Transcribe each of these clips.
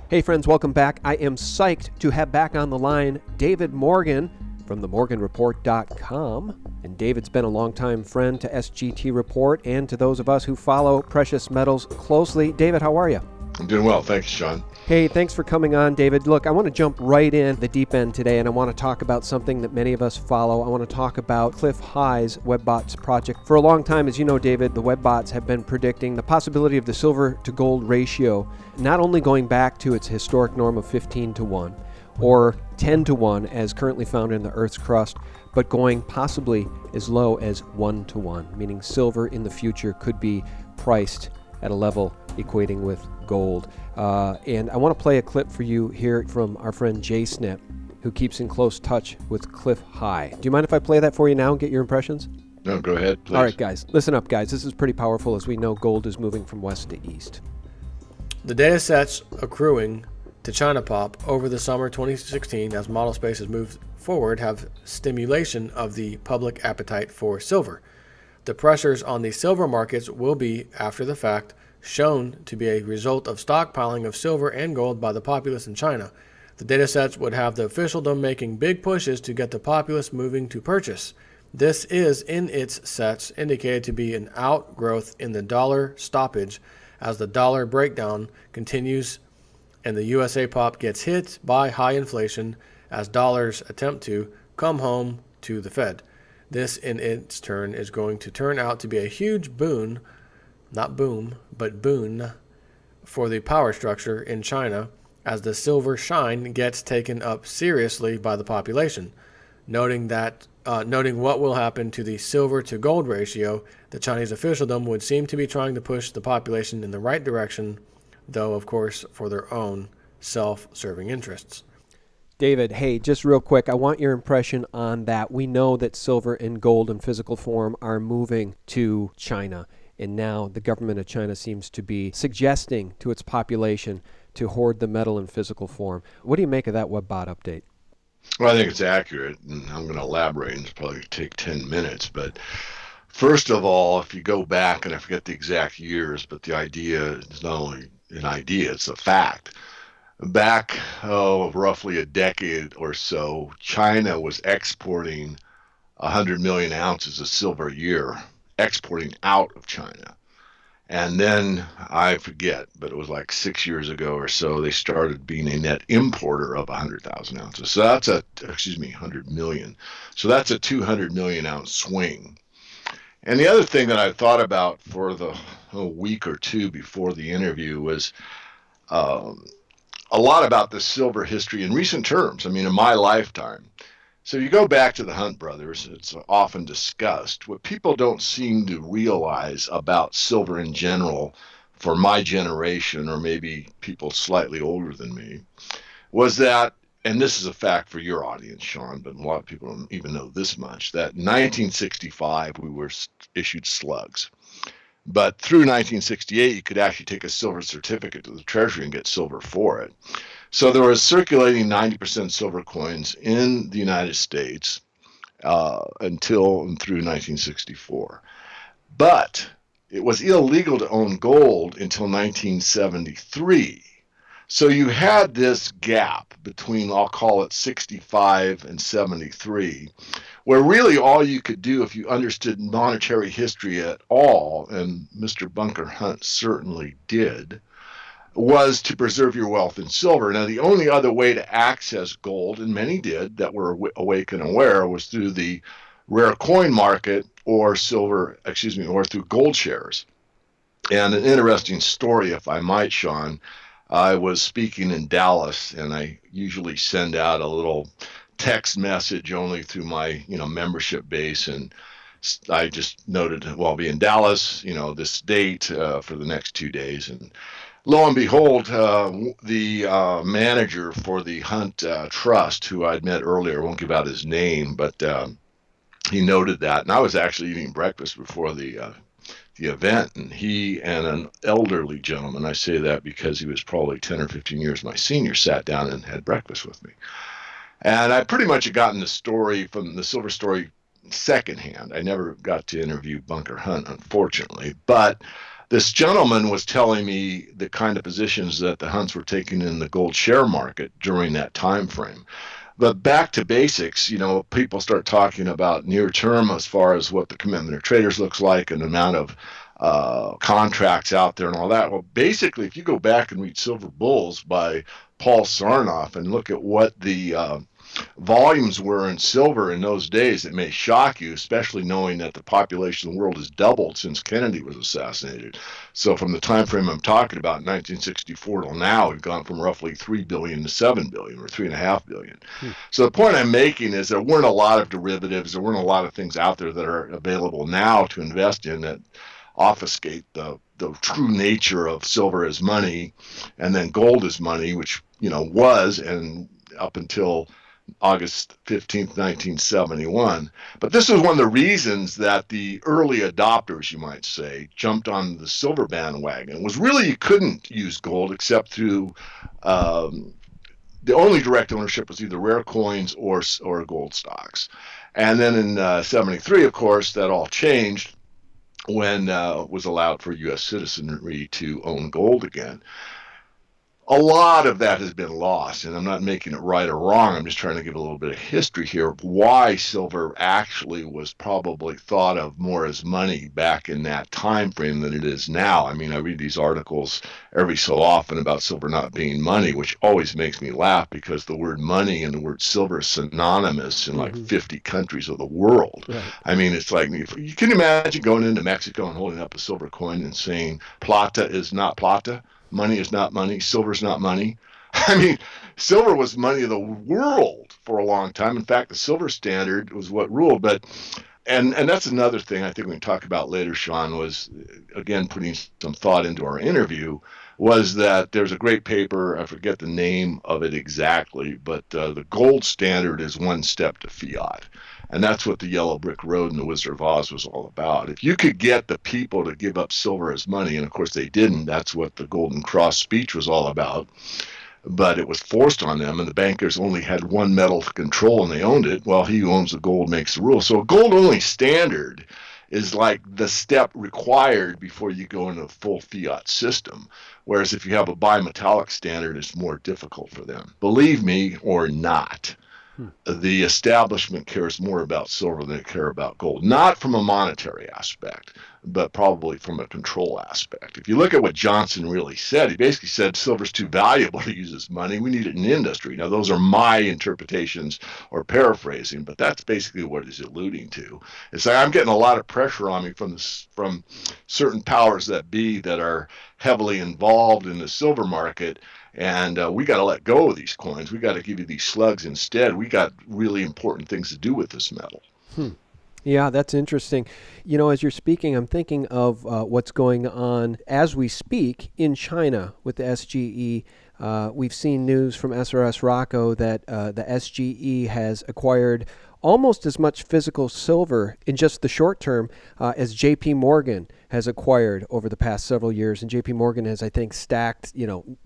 Hey friends, welcome back. I am psyched to have back on the line David Morgan from themorganreport.com. And David's been a longtime friend to SGT Report and to those of us who follow precious metals closely. David, how are you? I'm doing well. Thanks, Sean. Hey, thanks for coming on, David. Look, I want to jump right in the deep end today, and I want to talk about something that many of us follow. I want to talk about Clif High's WebBots project. For a long time, as you know, David, the WebBots have been predicting the possibility of the silver to gold ratio not only going back to its historic norm of 15 to 1 or 10 to 1 as currently found in the Earth's crust, but going possibly as low as 1 to 1, meaning silver in the future could be priced at a level equating with gold. And I want to play a clip for you here from our friend Jay Snip, who keeps in close touch with Clif High. Do you mind if I play that for you now and get your impressions? No, go ahead, please. All right, guys. Listen up, guys. This is pretty powerful. As we know, gold is moving from west to east. The data sets accruing to China Pop over the summer 2016 as model space has moved forward have stimulation of the public appetite for silver. The pressures on the silver markets will be, after the fact, shown to be a result of stockpiling of silver and gold by the populace in China. The datasets would have the officialdom making big pushes to get the populace moving to purchase. This is, in its sets, indicated to be an outgrowth in the dollar stoppage as the dollar breakdown continues and the USA pop gets hit by high inflation as dollars attempt to come home to the Fed. This, in its turn, is going to turn out to be a huge boon, not boom, but boon, for the power structure in China as the silver shine gets taken up seriously by the population. Noting what will happen to the silver to gold ratio, the Chinese officialdom would seem to be trying to push the population in the right direction, though, of course, for their own self-serving interests. David, hey, just real quick, I want your impression on that. We know that silver and gold in physical form are moving to China, and now the government of China seems to be suggesting to its population to hoard the metal in physical form. What do you make of that WebBot update? Well, I think it's accurate, and I'm going to elaborate, and it's probably going to take 10 minutes. But first of all, if you go back, and I forget the exact years, but the idea is not only an idea, it's a fact. Back, roughly a decade or so, China was exporting 100 million ounces of silver a year, exporting out of China. And then, I forget, but it was like 6 years ago or so, they started being a net importer of 100,000 ounces. So that's 100 million. So that's a 200 million ounce swing. And the other thing that I thought about for the week or two before the interview was a lot about the silver history in recent terms. I mean, in my lifetime. So you go back to the Hunt brothers, it's often discussed. What people don't seem to realize about silver in general for my generation, or maybe people slightly older than me, was that, and this is a fact for your audience, Sean, but a lot of people don't even know this much, that in 1965 we were issued slugs. But through 1968, you could actually take a silver certificate to the Treasury and get silver for it. So there was circulating 90% silver coins in the United States until and through 1964. But it was illegal to own gold until 1973. So you had this gap between, I'll call it 65 and 73, where really all you could do if you understood monetary history at all, and Mr. Bunker Hunt certainly did, was to preserve your wealth in silver. Now, the only other way to access gold, and many did that were awake and aware, was through the rare coin market or through gold shares. And an interesting story, if I might, Sean, I was speaking in Dallas, and I usually send out a little text message only through my, membership base, and I just noted, well, I'll be in Dallas, this date for the next 2 days, and lo and behold, the manager for the Hunt Trust, who I'd met earlier, I won't give out his name, but he noted that, and I was actually eating breakfast before the event, and he and an elderly gentleman, I say that because he was probably 10 or 15 years my senior, sat down and had breakfast with me. And I pretty much had gotten the story from the silver story secondhand. I never got to interview Bunker Hunt, unfortunately, but This gentleman was telling me the kind of positions that the Hunts were taking in the gold share market during that time frame. But back to basics, people start talking about near term as far as what the commitment of traders looks like and the amount of contracts out there and all that. Well, basically, if you go back and read Silver Bulls by Paul Sarnoff and look at what the volumes were in silver in those days, it may shock you, especially knowing that the population of the world has doubled since Kennedy was assassinated. So from the time frame I'm talking about, 1964 till now, we've gone from roughly 3 billion to 7 billion or 3.5 billion. So the point I'm making is there weren't a lot of derivatives, there weren't a lot of things out there that are available now to invest in that obfuscate the true nature of silver as money and then gold as money, which was and up until August 15th, 1971. But this was one of the reasons that the early adopters, you might say, jumped on the silver bandwagon. Was really you couldn't use gold except through the only direct ownership was either rare coins or gold stocks. And then in 73, of course, that all changed when it was allowed for U.S. citizenry to own gold again. A lot of that has been lost, and I'm not making it right or wrong. I'm just trying to give a little bit of history here of why silver actually was probably thought of more as money back in that time frame than it is now. I mean, I read these articles every so often about silver not being money, which always makes me laugh because the word money and the word silver is synonymous in like 50 countries of the world. Right. I mean, it's like, you can imagine going into Mexico and holding up a silver coin and saying, plata is not plata. Money is not money. Silver is not money. I mean, silver was money of the world for a long time. In fact, the silver standard was what ruled. But and that's another thing I think we can talk about later, Sean, was, again, putting some thought into our interview, was that there's a great paper, I forget the name of it exactly, but the gold standard is one step to fiat. And that's what the Yellow Brick Road and the Wizard of Oz was all about. If you could get the people to give up silver as money, and of course they didn't, that's what the Golden Cross speech was all about, but it was forced on them, and the bankers only had one metal to control, and they owned it. Well, he who owns the gold makes the rules. So a gold-only standard is like the step required before you go into a full fiat system. Whereas if you have a bimetallic standard, it's more difficult for them. Believe me or not. The establishment cares more about silver than they care about gold. Not from a monetary aspect, but probably from a control aspect. If you look at what Johnson really said, he basically said silver's too valuable to use as money. We need it in industry. Now, those are my interpretations or paraphrasing, but that's basically what he's alluding to. It's like I'm getting a lot of pressure on me from certain powers that be that are heavily involved in the silver market. And we got to let go of these coins. We got to give you these slugs instead. We got really important things to do with this metal. Yeah, that's interesting. As you're speaking, I'm thinking of what's going on as we speak in China with the SGE. We've seen news from SRS Rocco that the SGE has acquired almost as much physical silver in just the short term as JP Morgan has acquired over the past several years. And JP Morgan has, I think, stacked,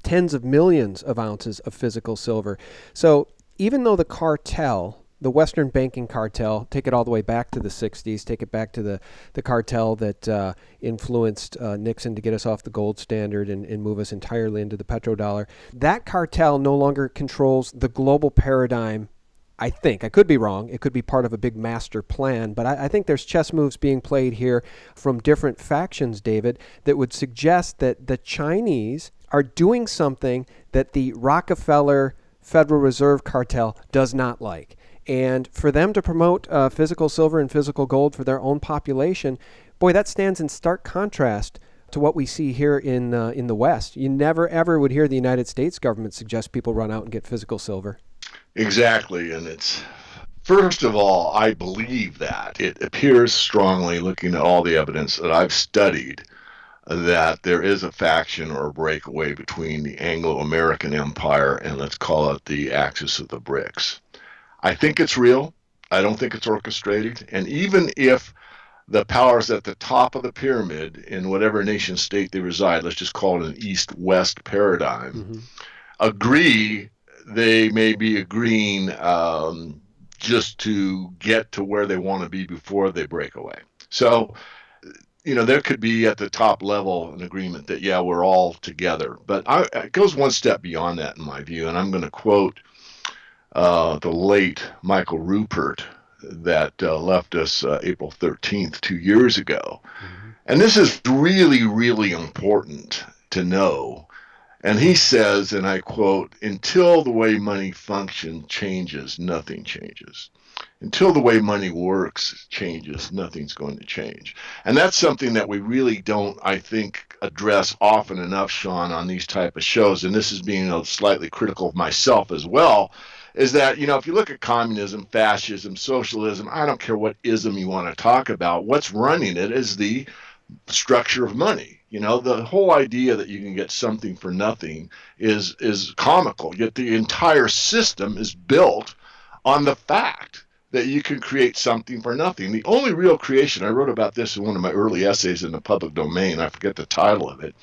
tens of millions of ounces of physical silver. So even though the cartel, the Western banking cartel, take it all the way back to the 60s, take it back to the cartel that influenced Nixon to get us off the gold standard and move us entirely into the petrodollar, that cartel no longer controls the global paradigm. I think. I could be wrong. It could be part of a big master plan, but I think there's chess moves being played here from different factions, David, that would suggest that the Chinese are doing something that the Rockefeller Federal Reserve cartel does not like. And for them to promote physical silver and physical gold for their own population, boy, that stands in stark contrast to what we see here in the West. You never, ever would hear the United States government suggest people run out and get physical silver. Exactly, and it's, first of all, I believe that. It appears strongly, looking at all the evidence that I've studied, that there is a faction or a breakaway between the Anglo-American Empire and, let's call it, the axis of the BRICS. I think it's real. I don't think it's orchestrated. And even if the powers at the top of the pyramid in whatever nation state they reside, let's just call it an east-west paradigm, agree, they may be agreeing just to get to where they want to be before they break away. So there could be at the top level an agreement that, yeah, we're all together. But it goes one step beyond that, in my view. And I'm going to quote the late Michael Rupert that left us April 13th, 2 years ago. Mm-hmm. And this is really, really important to know. And he says, and I quote, until the way money functions changes, nothing changes. Until the way money works changes, nothing's going to change. And that's something that we really don't, I think, address often enough, Sean, on these type of shows. And this is being slightly critical of myself as well, is that, if you look at communism, fascism, socialism, I don't care what ism you want to talk about, what's running it is the structure of money. The whole idea that you can get something for nothing is comical, yet the entire system is built on the fact that you can create something for nothing. The only real creation, I wrote about this in one of my early essays in the public domain, I forget the title of it,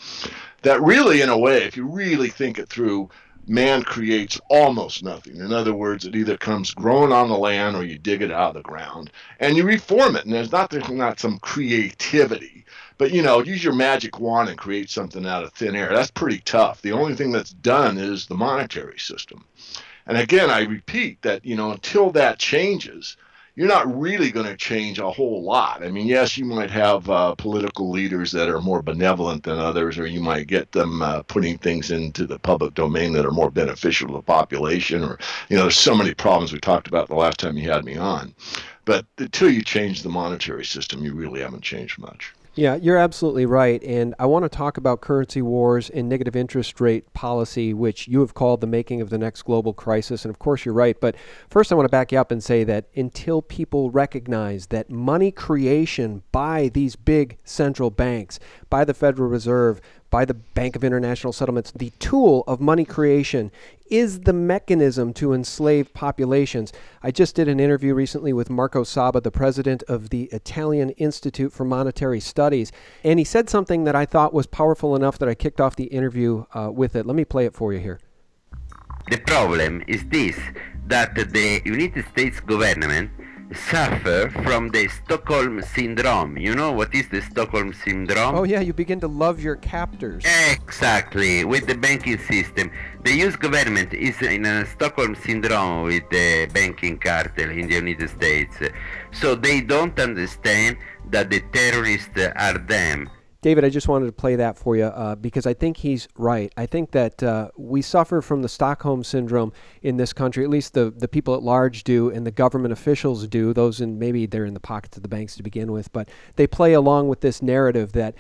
that really, in a way, if you really think it through, man creates almost nothing. In other words, it either comes growing on the land or you dig it out of the ground and you reform it. And there's not some creativity. But, use your magic wand and create something out of thin air. That's pretty tough. The only thing that's done is the monetary system. And again, I repeat that, until that changes, you're not really going to change a whole lot. I mean, yes, you might have political leaders that are more benevolent than others, or you might get them putting things into the public domain that are more beneficial to the population, or, there's so many problems we talked about the last time you had me on. But until you change the monetary system, you really haven't changed much. Yeah, you're absolutely right. And I want to talk about currency wars and negative interest rate policy, which you have called the making of the next global crisis. And of course, you're right. But first, I want to back you up and say that until people recognize that money creation by these big central banks, by the Federal Reserve, by the Bank of International Settlements, the tool of money creation is the mechanism to enslave populations. I just did an interview recently with Marco Saba, the president of the Italian Institute for Monetary Studies, and he said something that I thought was powerful enough that I kicked off the interview with it. Let me play it for you here. The problem is this, that the United States government suffer from the Stockholm Syndrome. You know what is the Stockholm Syndrome? Oh yeah, you begin to love your captors. Exactly, with the banking system. The US government is in a Stockholm Syndrome with the banking cartel in the United States. So they don't understand that the terrorists are them. David, I just wanted to play that for you because I think he's right. I think that we suffer from the Stockholm Syndrome in this country, at least the people at large do, and the government officials do. Those maybe they're in the pockets of the banks to begin with, but they play along with this narrative that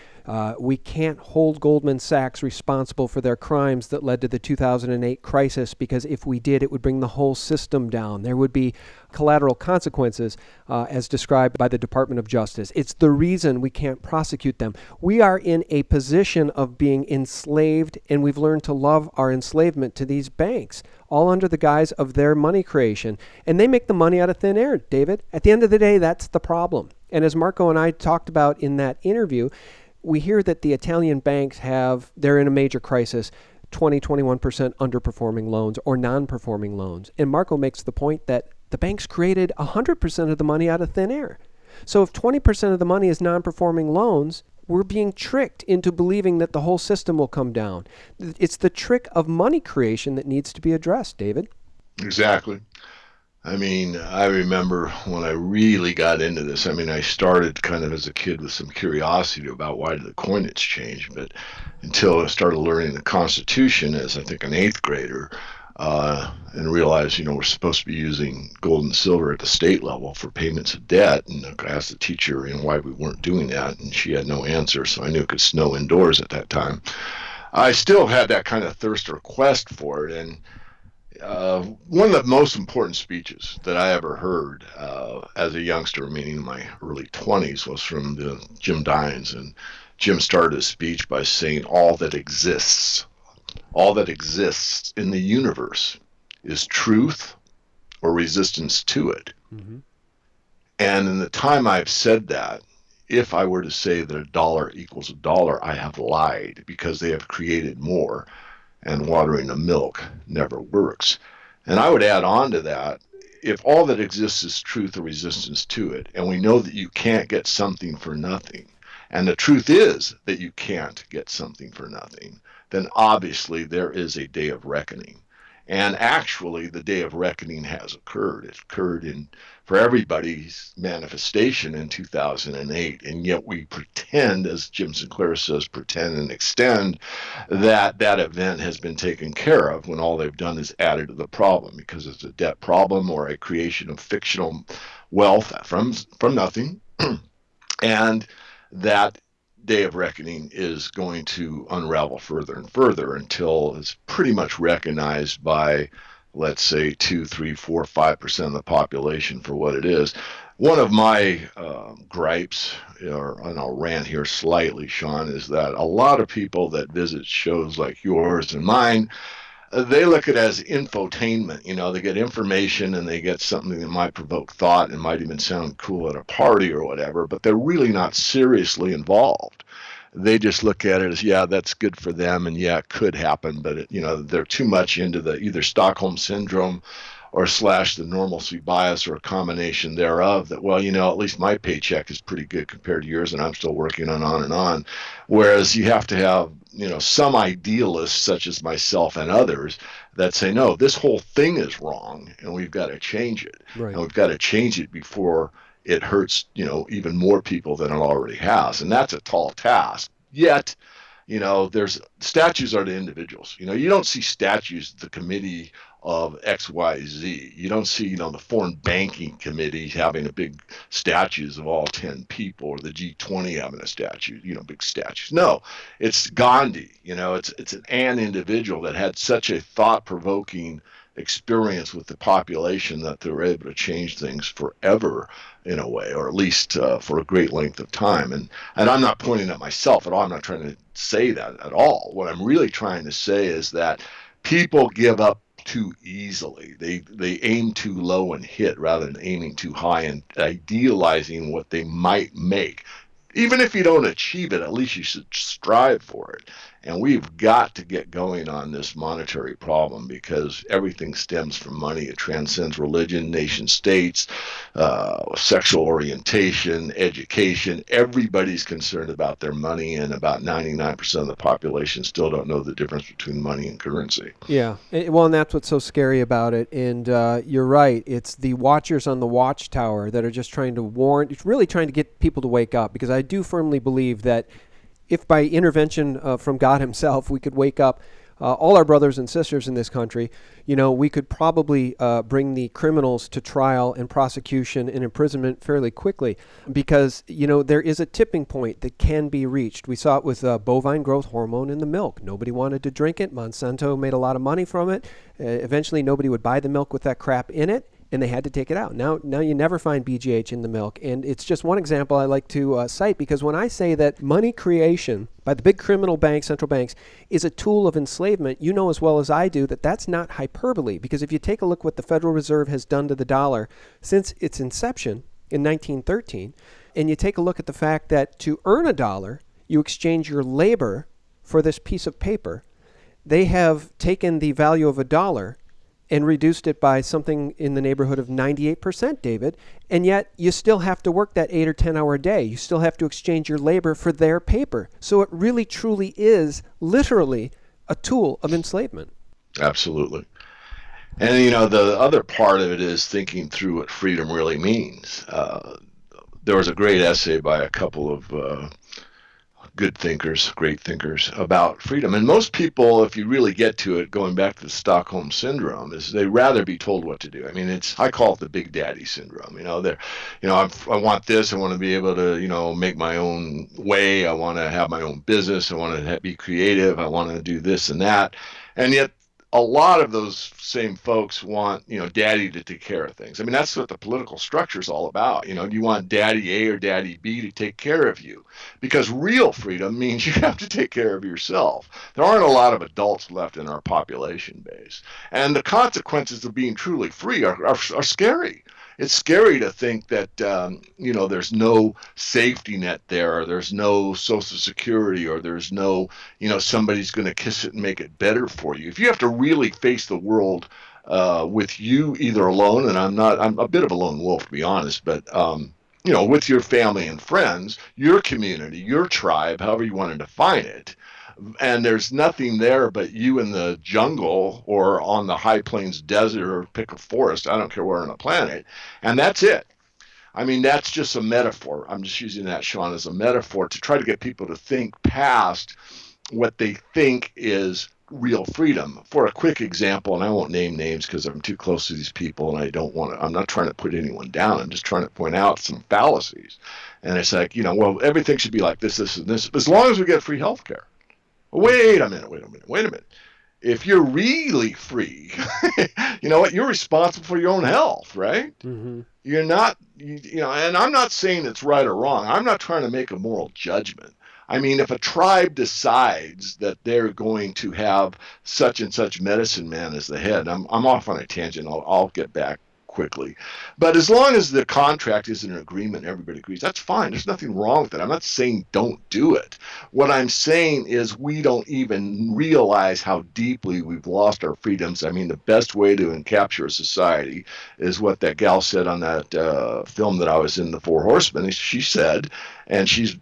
we can't hold Goldman Sachs responsible for their crimes that led to the 2008 crisis, because if we did, it would bring the whole system down. There would be collateral consequences as described by the Department of Justice. It's the reason we can't prosecute them. We are in a position of being enslaved, and we've learned to love our enslavement to these banks, all under the guise of their money creation. And they make the money out of thin air, David. At the end of the day, that's the problem. And as Marco and I talked about in that interview, we hear that the Italian banks they're in a major crisis, 21% underperforming loans or non-performing loans. And Marco makes the point that the banks created 100% of the money out of thin air. So if 20% of the money is non-performing loans, we're being tricked into believing that the whole system will come down. It's the trick of money creation that needs to be addressed, David. Exactly. I mean, I remember when I really got into this, I started kind of as a kid with some curiosity about why did the coinage change, but until I started learning the Constitution as I think an 8th grader, and realized, we're supposed to be using gold and silver at the state level for payments of debt. And I asked the teacher, why we weren't doing that, and she had no answer, so I knew it could snow indoors at that time. I still had that kind of thirst or quest for it, and one of the most important speeches that I ever heard as a youngster, meaning in my early 20s, was from Jim Dines. And Jim started his speech by saying, all that exists in the universe is truth or resistance to it. Mm-hmm. And in the time I've said that, if I were to say that a dollar equals a dollar, I have lied, because they have created more, and watering the milk never works. And I would add on to that, if all that exists is truth or resistance to it, and we know that you can't get something for nothing, and the truth is that you can't get something for nothing, then obviously there is a day of reckoning. And actually, the day of reckoning has occurred. It occurred for everybody's manifestation in 2008. And yet we pretend, as Jim Sinclair says, pretend and extend that that event has been taken care of when all they've done is added to the problem, because it's a debt problem or a creation of fictional wealth from nothing. And that day of reckoning is going to unravel further and further until it's pretty much recognized by, let's say, 2, 3, 4, 5% of the population for what it is. One of my gripes, and I'll rant here slightly, Sean, is that a lot of people that visit shows like yours and mine, they look at it as infotainment. They get information and they get something that might provoke thought and might even sound cool at a party or whatever, but they're really not seriously involved. They just look at it as, yeah, that's good for them, and yeah, it could happen, but they're too much into the either Stockholm syndrome or / the normalcy bias, or a combination thereof, that, well, at least my paycheck is pretty good compared to yours and I'm still working on and on. Whereas you have to have, some idealists such as myself and others that say, no, this whole thing is wrong and we've got to change it. Right. And we've got to change it before it hurts, even more people than it already has. And that's a tall task. Yet, there's statues are to individuals. You don't see statues at the committee of XYZ. You don't see, the Foreign Banking Committee having a big statues of all 10 people, or the G20 having a statue, big statues. No, it's Gandhi. It's an individual that had such a thought-provoking experience with the population that they were able to change things forever, in a way, or at least for a great length of time. And I'm not pointing at myself at all. I'm not trying to say that at all. What I'm really trying to say is that people give up too easily. They aim too low and hit rather than aiming too high and idealizing what they might make. Even if you don't achieve it, at least you should strive for it. And we've got to get going on this monetary problem, because everything stems from money. It transcends religion, nation states, sexual orientation, education. Everybody's concerned about their money, and about 99% of the population still don't know the difference between money and currency. Yeah. Well, and that's what's so scary about it. And you're right. It's the watchers on the watchtower that are just trying to warn, it's really trying to get people to wake up, because I do firmly believe that if by intervention from God himself we could wake up all our brothers and sisters in this country, we could probably bring the criminals to trial and prosecution and imprisonment fairly quickly, because, there is a tipping point that can be reached. We saw it with bovine growth hormone in the milk. Nobody wanted to drink it. Monsanto made a lot of money from it. Eventually, nobody would buy the milk with that crap in it, and they had to take it out. Now you never find BGH in the milk. And it's just one example I like to cite, because when I say that money creation by the big criminal banks, central banks, is a tool of enslavement, you know as well as I do that that's not hyperbole. Because if you take a look what the Federal Reserve has done to the dollar since its inception in 1913, and you take a look at the fact that to earn a dollar, you exchange your labor for this piece of paper, they have taken the value of a dollar and reduced it by something in the neighborhood of 98%, David. And yet you still have to work that 8 or 10 hour day. You still have to exchange your labor for their paper. So it really truly is literally a tool of enslavement. Absolutely. And, the other part of it is thinking through what freedom really means. There was a great essay by a couple of good thinkers, great thinkers, about freedom. And most people, if you really get to it, going back to the Stockholm syndrome, is they rather be told what to do. I mean, I call it the big daddy syndrome. I want this. I want to be able to, make my own way. I want to have my own business. I want to be creative. I want to do this and that. And yet, a lot of those same folks want, daddy to take care of things. I mean, that's what the political structure is all about. Do you want daddy A or daddy B to take care of you? Because real freedom means you have to take care of yourself. There aren't a lot of adults left in our population base. And the consequences of being truly free are scary. It's scary to think that, there's no safety net there, or there's no Social Security, or there's no, somebody's going to kiss it and make it better for you. If you have to really face the world with you either alone, and I'm a bit of a lone wolf, to be honest, but, with your family and friends, your community, your tribe, however you want to define it. And there's nothing there but you in the jungle or on the high plains desert or pick a forest. I don't care where on the planet. And that's it. I mean, that's just a metaphor. I'm just using that, Sean, as a metaphor to try to get people to think past what they think is real freedom. For a quick example, and I won't name names because I'm too close to these people and I don't want to, I'm not trying to put anyone down. I'm just trying to point out some fallacies. And it's like, well, everything should be like this, and this, as long as we get free health care. Wait a minute. If you're really free, you know what? You're responsible for your own health, right? Mm-hmm. You're not, and I'm not saying it's right or wrong. I'm not trying to make a moral judgment. I mean, if a tribe decides that they're going to have such and such medicine man as the head, I'm off on a tangent. I'll get back quickly. But as long as the contract is in an agreement, everybody agrees, that's fine. There's nothing wrong with it. I'm not saying don't do it. What I'm saying is we don't even realize how deeply we've lost our freedoms. I mean, the best way to capture a society is what that gal said on that film that I was in, The Four Horsemen. She said, and she's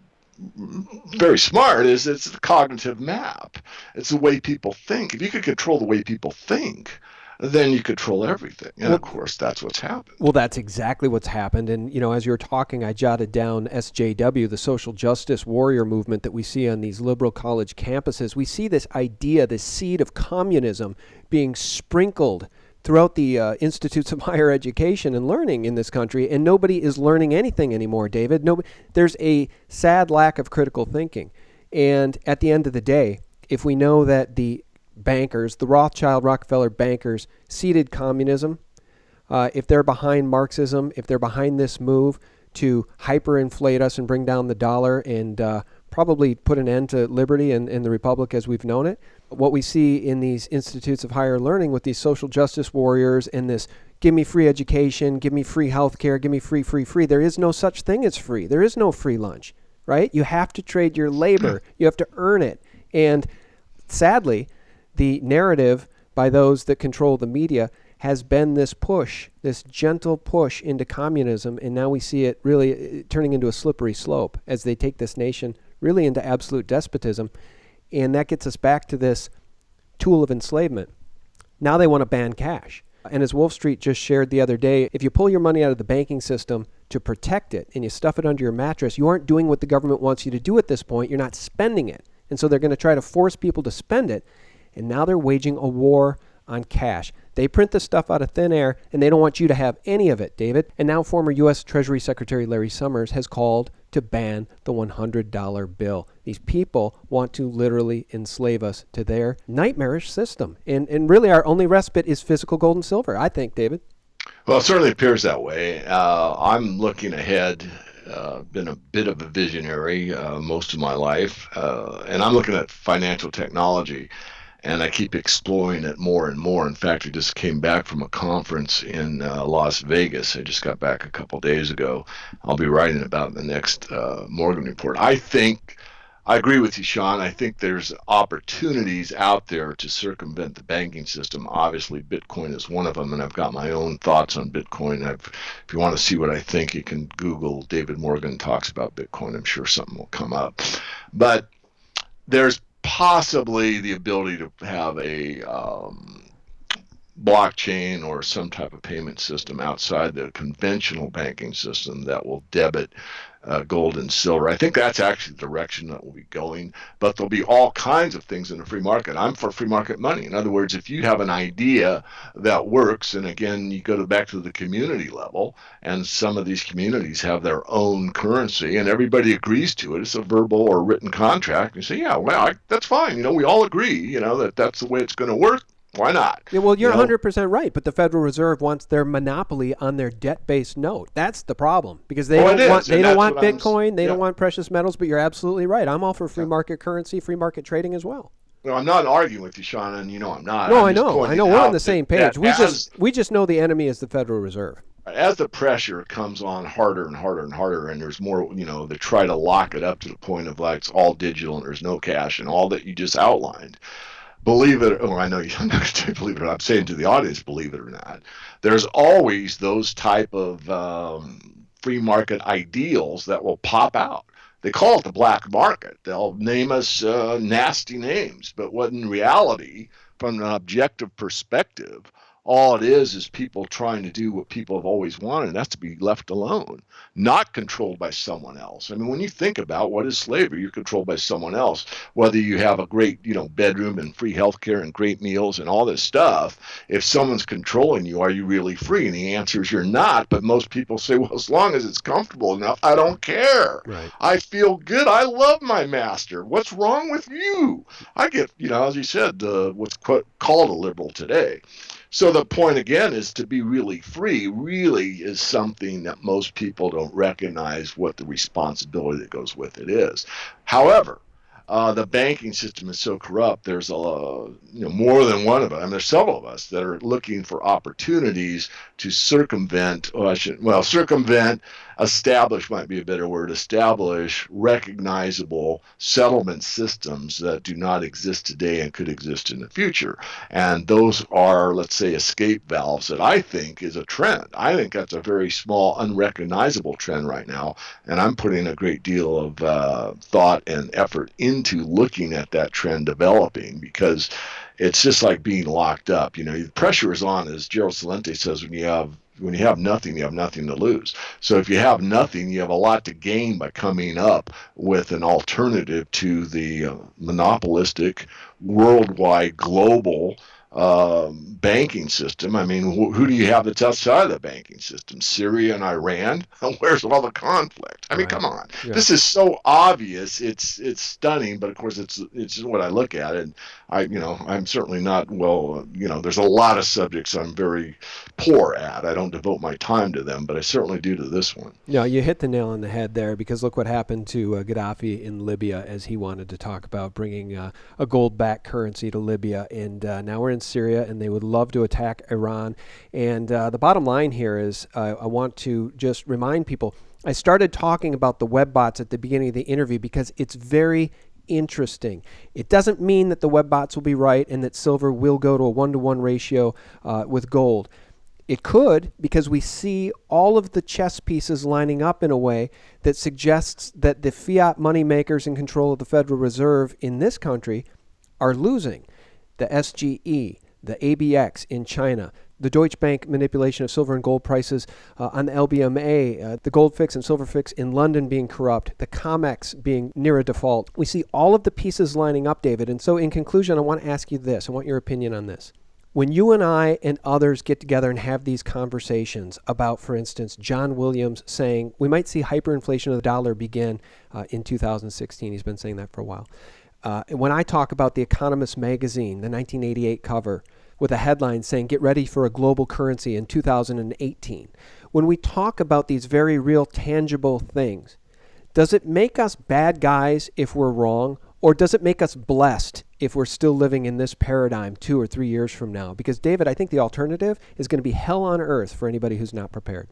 very smart, is it's the cognitive map. It's the way people think. If you could control the way people think, then you control everything. And of course, that's what's happened. Well, that's exactly what's happened. And, as you were talking, I jotted down SJW, the social justice warrior movement that we see on these liberal college campuses. We see this idea, this seed of communism being sprinkled throughout the institutes of higher education and learning in this country, and nobody is learning anything anymore, David. There's a sad lack of critical thinking. And at the end of the day, if we know that the bankers, the Rothschild Rockefeller bankers, seeded communism, if they're behind Marxism, if they're behind this move to hyperinflate us and bring down the dollar and probably put an end to liberty and the republic as we've known it, what we see in these institutes of higher learning with these social justice warriors and this give me free education, give me free health care, give me free, there is no such thing as free. There is no free lunch, right? You have to trade your labor. You have to earn it. And sadly, the narrative by those that control the media has been this push, this gentle push into communism, and now we see it really turning into a slippery slope as they take this nation really into absolute despotism. And that gets us back to this tool of enslavement. Now they want to ban cash. And as Wolf Street just shared the other day, if you pull your money out of the banking system to protect it and you stuff it under your mattress, you aren't doing what the government wants you to do at this point. You're not spending it. And so they're going to try to force people to spend it. And now they're waging a war on cash. They print this stuff out of thin air, and they don't want you to have any of it, David. And now former U.S. Treasury Secretary Larry Summers has called to ban the $100 bill. These people want to literally enslave us to their nightmarish system. And really our only respite is physical gold and silver, I think, David. Well, it certainly appears that way. I'm looking ahead. Been a bit of a visionary most of my life, and I'm looking at financial technology. And I keep exploring it more and more. In fact, I just came back from a conference in Las Vegas. I just got back a couple days ago. I'll be writing about the next Morgan report. I agree with you, Sean. I think there's opportunities out there to circumvent the banking system. Obviously, Bitcoin is one of them, and I've got my own thoughts on Bitcoin. If you want to see what I think, you can Google David Morgan talks about Bitcoin. I'm sure something will come up. But there's possibly the ability to have a blockchain or some type of payment system outside the conventional banking system that will debit gold and silver. I think that's actually the direction that we'll be going, but there'll be all kinds of things in the free market. I'm for free market money. In other words, if you have an idea that works, and again, you go back to the community level, and some of these communities have their own currency, and everybody agrees to it. It's a verbal or written contract. You say, yeah, well, that's fine. We all agree, that that's the way it's going to work. Why not? Yeah, well, you're 100% right, but the Federal Reserve wants their monopoly on their debt-based note. That's the problem, because they don't want Bitcoin, they don't want precious metals, but you're absolutely right. I'm all for free market currency, free market trading as well. No, I'm not arguing with you, Sean, and I'm not. No, I know. We're on the same page. We just know the enemy is the Federal Reserve. As the pressure comes on harder and harder and harder, and there's more, they try to lock it up to the point of like it's all digital and there's no cash and all that you just outlined. Believe it, or I know I'm not going to say believe it, or I'm saying to the audience, believe it or not, there's always those type of free market ideals that will pop out. They call it the black market. They'll name us nasty names, but what in reality, from an objective perspective, all it is people trying to do what people have always wanted, and that's to be left alone, not controlled by someone else. I mean, when you think about what is slavery, you're controlled by someone else. Whether you have a great, bedroom and free healthcare and great meals and all this stuff, if someone's controlling you, are you really free? And the answer is you're not. But most people say, well, as long as it's comfortable enough, I don't care. Right. I feel good. I love my master. What's wrong with you? I get, as you said, what's called a liberal today. So the point, again, is to be really free really is something that most people don't recognize what the responsibility that goes with it is. However, the banking system is so corrupt. There's more than one of us. I mean, there's several of us that are looking for opportunities to circumvent. Establish might be a better word. Establish recognizable settlement systems that do not exist today and could exist in the future. And those are, let's say, escape valves that I think is a trend. I think that's a very small, unrecognizable trend right now. And I'm putting a great deal of thought and effort into looking at that trend developing, because it's just like being locked up. The pressure is on, as Gerald Celente says, when you have nothing, you have nothing to lose. So if you have nothing, you have a lot to gain by coming up with an alternative to the monopolistic, worldwide, global banking system. I mean, who do you have that's outside of the banking system? Syria and Iran? Where's all the conflict? I mean, come on. Yeah. This is so obvious. It's stunning, but of course it's just what I look at. And I'm certainly not, there's a lot of subjects I'm very poor at. I don't devote my time to them, but I certainly do to this one. No, you hit the nail on the head there, because look what happened to Gaddafi in Libya, as he wanted to talk about bringing a gold-backed currency to Libya. And now we're in Syria, and they would love to attack Iran. And the bottom line here is I want to just remind people, I started talking about the web bots at the beginning of the interview because it's very interesting. It doesn't mean that the web bots will be right and that silver will go to a 1-to-1 ratio with gold. It could, because we see all of the chess pieces lining up in a way that suggests that the fiat money makers in control of the Federal Reserve in this country are losing. The SGE, the ABX in China, the Deutsche Bank manipulation of silver and gold prices on the LBMA, the gold fix and silver fix in London being corrupt, the COMEX being near a default. We see all of the pieces lining up, David. And so in conclusion, I want to ask you this. I want your opinion on this. When you and I and others get together and have these conversations about, for instance, John Williams saying we might see hyperinflation of the dollar begin in 2016. He's been saying that for a while. When I talk about The Economist magazine, the 1988 cover, with a headline saying, get ready for a global currency in 2018. When we talk about these very real, tangible things, does it make us bad guys if we're wrong? Or does it make us blessed if we're still living in this paradigm 2 or 3 years from now? Because, David, I think the alternative is going to be hell on earth for anybody who's not prepared.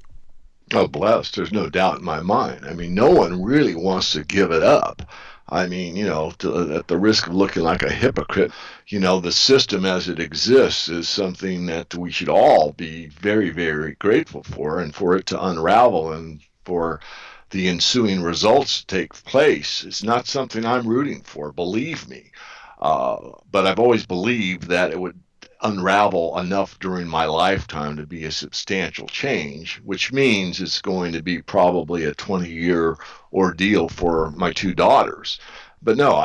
Oh, blessed. There's no doubt in my mind. I mean, no one really wants to give it up. I mean, at the risk of looking like a hypocrite, the system as it exists is something that we should all be very, very grateful for, and for it to unravel and for the ensuing results to take place. It's not something I'm rooting for, believe me. But I've always believed that it would unravel enough during my lifetime to be a substantial change, which means it's going to be probably a 20-year ordeal for my 2 daughters. But no,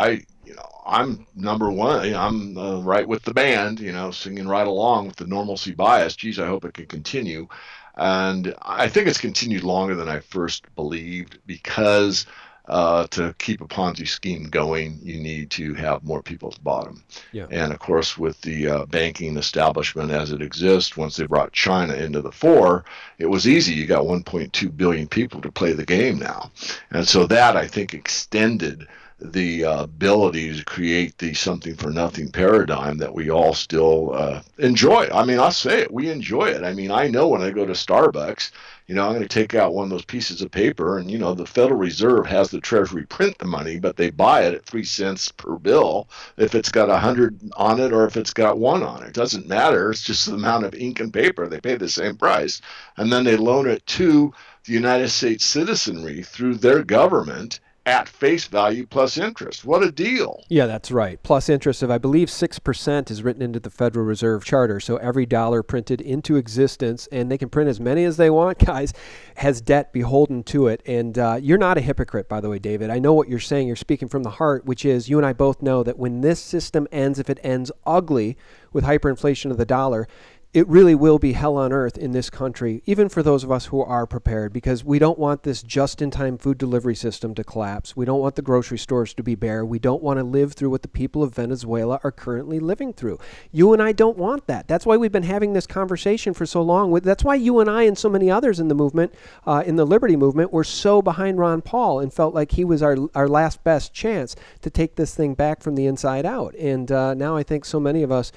I'm number one. I'm right with the band, singing right along with the normalcy bias. Geez, I hope it can continue. And I think it's continued longer than I first believed, because to keep a Ponzi scheme going, you need to have more people at the bottom. Yeah. And of course, with the banking establishment as it exists, once they brought China into the fore, it was easy. You got 1.2 billion people to play the game now. And so that, I think, extended the ability to create the something for nothing paradigm that we all still enjoy. I mean, I'll say it, we enjoy it. I mean, I know when I go to Starbucks, I'm going to take out one of those pieces of paper, and the Federal Reserve has the Treasury print the money, but they buy it at 3 cents per bill if it's got 100 on it or if it's got 1 on it. It doesn't matter. It's just the amount of ink and paper. They pay the same price, and then they loan it to the United States citizenry through their government at face value plus interest. What a deal. Yeah, that's right. Plus interest of, I believe, 6% is written into the Federal Reserve Charter. So every dollar printed into existence, and they can print as many as they want, guys, has debt beholden to it. And you're not a hypocrite, by the way, David. I know what you're saying. You're speaking from the heart, which is you and I both know that when this system ends, if it ends ugly with hyperinflation of the dollar, it really will be hell on earth in this country, even for those of us who are prepared, because we don't want this just-in-time food delivery system to collapse. We don't want the grocery stores to be bare. We don't want to live through what the people of Venezuela are currently living through. You and I don't want that. That's why we've been having this conversation for so long. That's why you and I and so many others in the movement, in the Liberty movement, were so behind Ron Paul and felt like he was our last best chance to take this thing back from the inside out. And now I think so many of us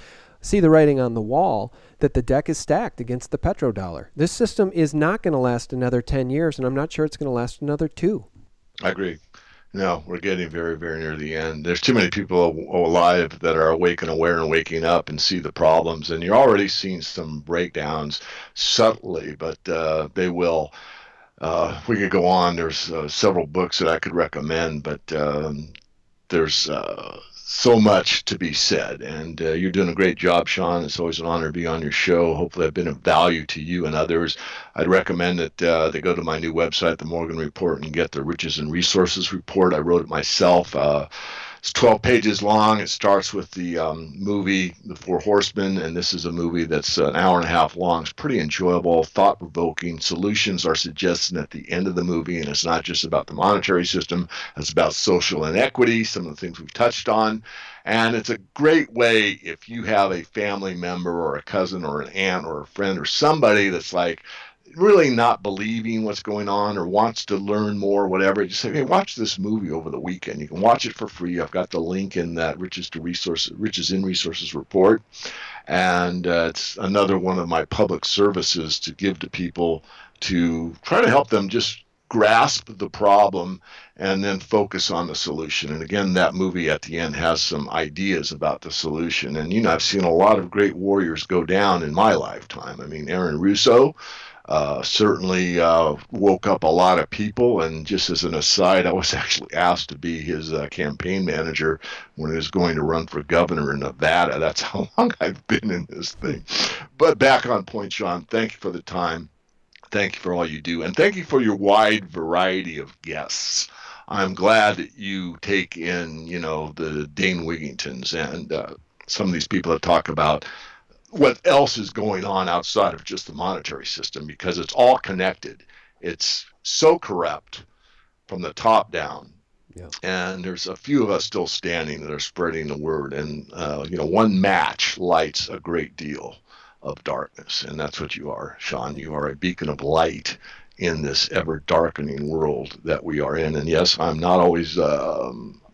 see the writing on the wall that the deck is stacked against the petrodollar. This system is not going to last another 10 years, and I'm not sure it's going to last another 2. I agree. No, we're getting very, very near the end. There's too many people alive that are awake and aware and waking up and see the problems. And you're already seeing some breakdowns subtly, but they will. We could go on. There's several books that I could recommend, but there's so much to be said, and you're doing a great job, Sean. It's always an honor to be on your show. Hopefully I've been of value to you and others. I'd recommend that they go to my new website, the Morgan Report, and get the Riches and Resources Report. I wrote it myself. It's 12 pages long. It starts with the movie, The Four Horsemen, and this is a movie that's an hour and a half long. It's pretty enjoyable, thought-provoking. Solutions are suggested at the end of the movie, and it's not just about the monetary system. It's about social inequity, some of the things we've touched on. And it's a great way if you have a family member or a cousin or an aunt or a friend or somebody that's like, really not believing what's going on or wants to learn more, whatever, just say, hey, watch this movie over the weekend. You can watch it for free. I've got the link in that Riches in Resources report. And it's another one of my public services to give to people to try to help them just grasp the problem and then focus on the solution. And again, that movie at the end has some ideas about the solution. And, I've seen a lot of great warriors go down in my lifetime. I mean, Aaron Russo, certainly woke up a lot of people. And just as an aside, I was actually asked to be his campaign manager when he was going to run for governor in Nevada. That's how long I've been in this thing. But back on point, Sean, thank you for the time. Thank you for all you do. And thank you for your wide variety of guests. I'm glad that you take in, the Dane Wigingtons and some of these people that talk about what else is going on outside of just the monetary system, because it's all connected. It's so corrupt from the top down. Yeah. And there's a few of us still standing that are spreading the word. And, one match lights a great deal of darkness. And that's what you are, Sean. You are a beacon of light in this ever darkening world that we are in. And yes, I'm not always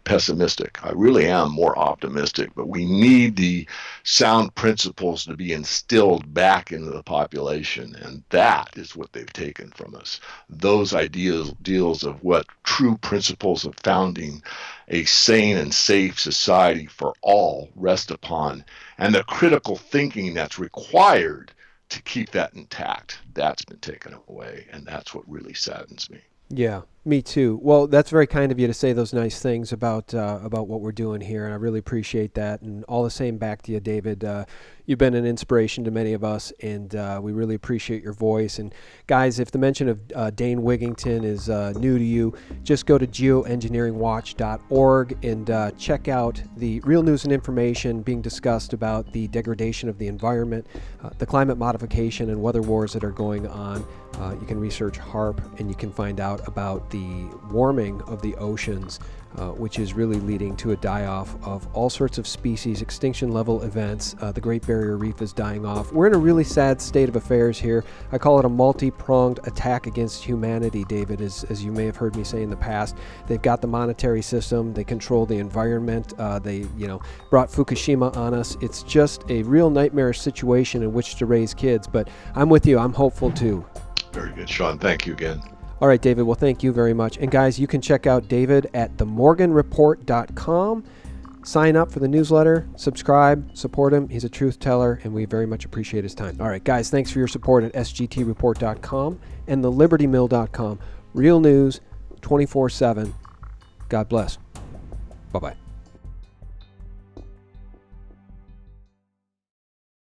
pessimistic. I really am more optimistic, but we need the sound principles to be instilled back into the population, and that is what they've taken from us. Those ideals of what true principles of founding a sane and safe society for all rest upon, and the critical thinking that's required to keep that intact, that's been taken away, and that's what really saddens me. Yeah, me too. Well, that's very kind of you to say those nice things about what we're doing here, and I really appreciate that. And all the same back to you, David. You've been an inspiration to many of us, and we really appreciate your voice. And guys, if the mention of Dane Wigington is new to you, just go to geoengineeringwatch.org and check out the real news and information being discussed about the degradation of the environment, the climate modification and weather wars that are going on. You can research HARP, and you can find out about the the warming of the oceans, which is really leading to a die-off of all sorts of species, extinction level events. The Great Barrier Reef is dying off. We're in a really sad state of affairs here. I call it a multi-pronged attack against humanity, David, as you may have heard me say in the past. They've got the monetary system. They control the environment. They brought Fukushima on us. It's just a real nightmarish situation in which to raise kids. But I'm with you. I'm hopeful too. Very good, Sean. Thank you again. All right, David. Well, thank you very much. And guys, you can check out David at themorganreport.com. Sign up for the newsletter, subscribe, support him. He's a truth teller, and we very much appreciate his time. All right, guys, thanks for your support at sgtreport.com and thelibertymill.com. Real news, 24/7. God bless. Bye-bye.